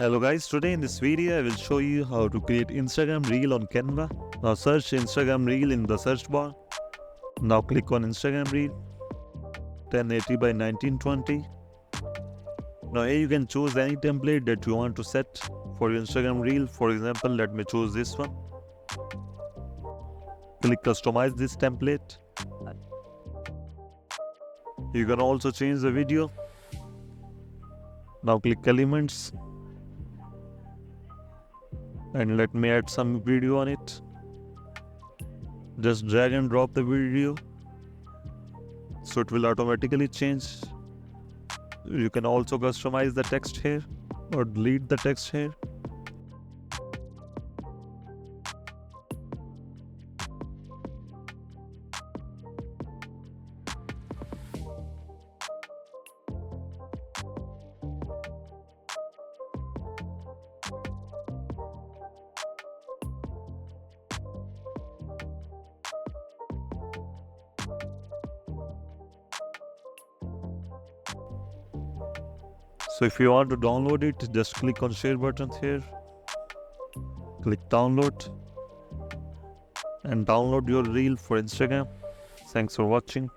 Hello guys, today in this video I will show you how to create Instagram reel on Canva. Now search Instagram reel in the search bar. Now click on Instagram reel 1080 by 1920. Now here you can choose any template that you want to set for your Instagram reel. For example, let me choose this one. Click customize this template. You can also change the video. Now click elements and let me add some video on it. Just drag and drop the video so it will automatically change. You can also customize the text here or delete the text here. So if you want to download it, just click on share button here. Click download and download your reel for Instagram. Thanks for watching.